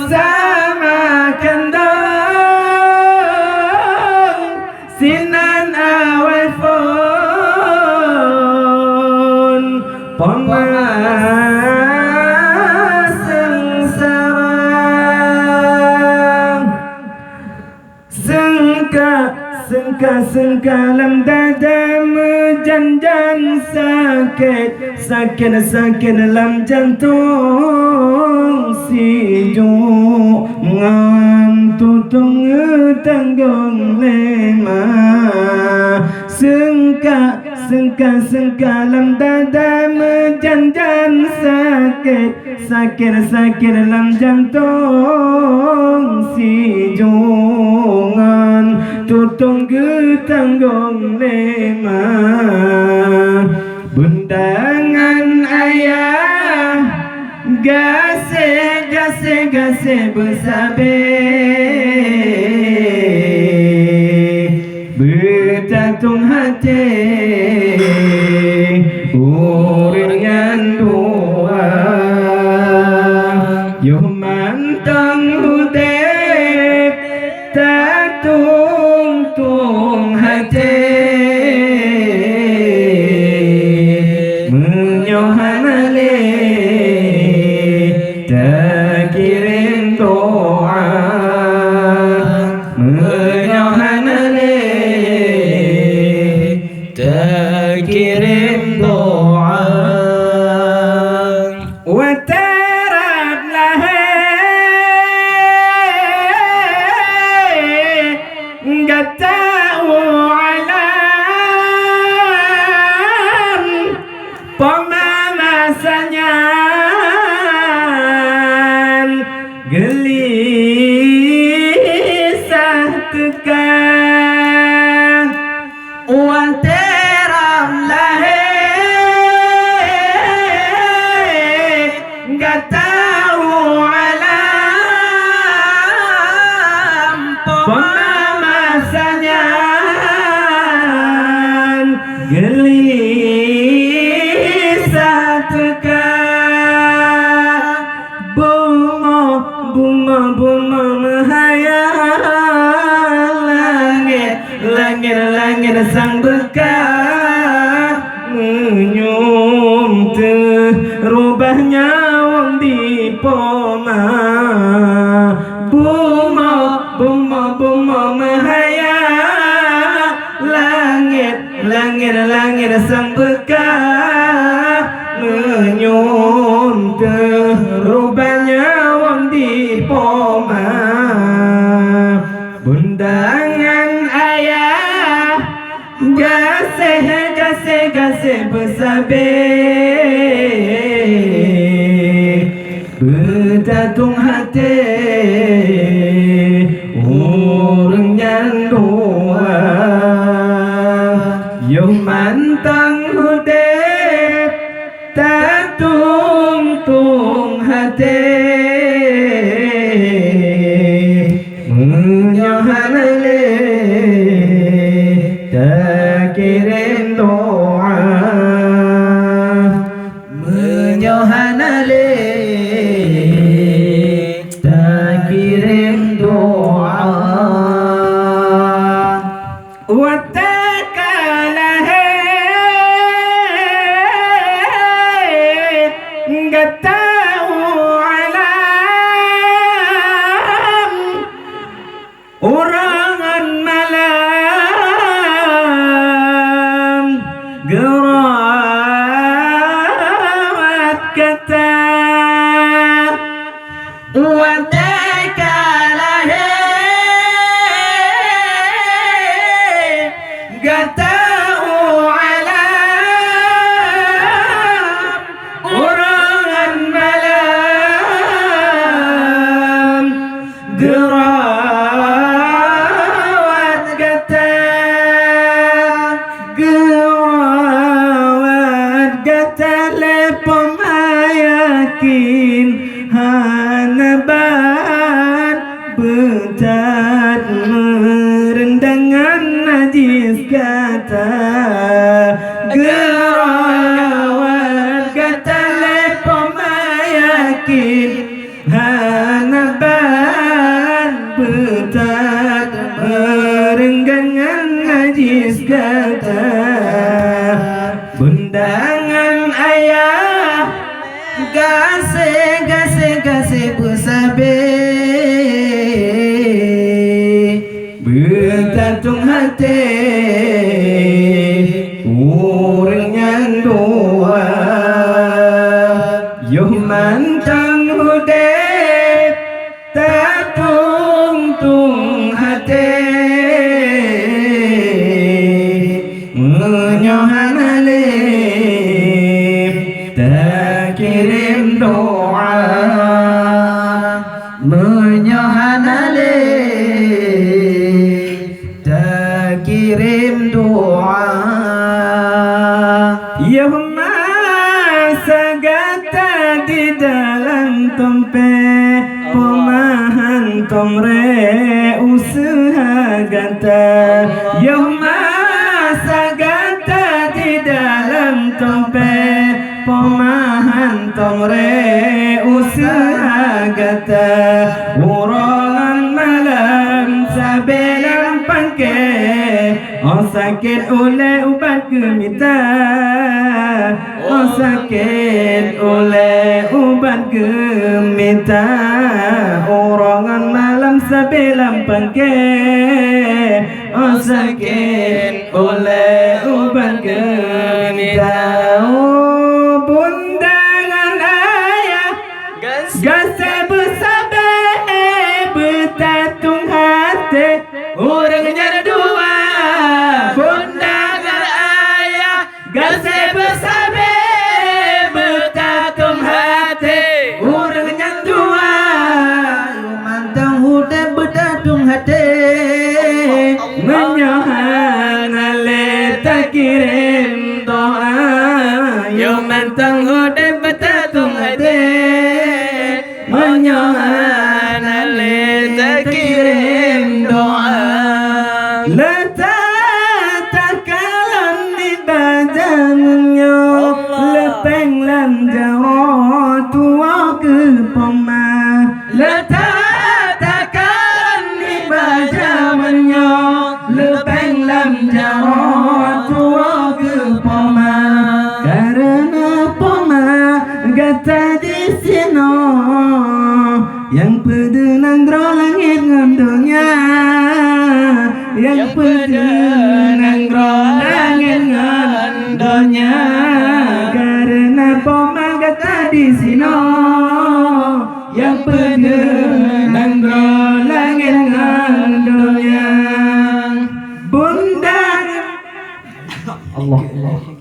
sama kendang sinan awal phone sengkalam dada menjanjan sakit dalam jantung si jungan tutung tanggung lema sengkalam dada menjanjan sakit dalam jantung si jungan tutung tanggung lema bundangan ayah gase bersabe bertatung hati uringan doa yo mantang hudep tatung hati menyohanale tak kirim doa menyohanale tak kirim doa watarab lahai enggak tahu alam pemamasanya gelisah tekan wanteram lahir enggak tahu alam pemamasanya gelisah tekan bunga menghayal langit sang bekas menyum terubahnya wang di poma bunga menghayal langit sang bekas menyum terubahnya wang di poma bundangan ayah gase bersabe bertatung hati orang yang doa yo mantang hudep tatung hati menyohanale tak kirim doa menyohanale tak kirim doa watakalah enggak tahu alam urangan malam gerawat kata watakalah enggak tahu alam urangan malam gerawat kata lepom yakin hanaban betat merendangan najis kata gerawat kata lepom yakin hanaban betat merenggangan najis kata bundangan ayah gase besabe betatung hati orang yang doa yo mantang hudep tatung hati menyohan alif tak kirim doa menyohan alif tak kirim doa ya sagata di dalam tompe pemahan tomre usaha gata yoma sagata di dalam tompe pemahan tomre usaha gata urongan malam sabelang pangke oh sakit oleh ubat gemita oh sakit oleh ubat gemita orongan malam sabelang pangke oh sakit oleh ubat gemita oh bundangan ayah gase besabe betatung hati orangnya dua bundangan ayah gase besabe betatung hati orangnya dua mantang huda betatung hati menyohan ale tak kirim doa yo mantang huda betatung hati menyohan ale tak kirim doa letak takalan di badannya lepeng lam jarot tua ke poma letak takalan di badannya lepeng lam jarot tua ke poma karena poma gata di sini yang pedenang gro langit ngandonya yang pedenang gro langit ngandonya karena poma gata di sini yang pedenang gro langit ngandonya bunda Allah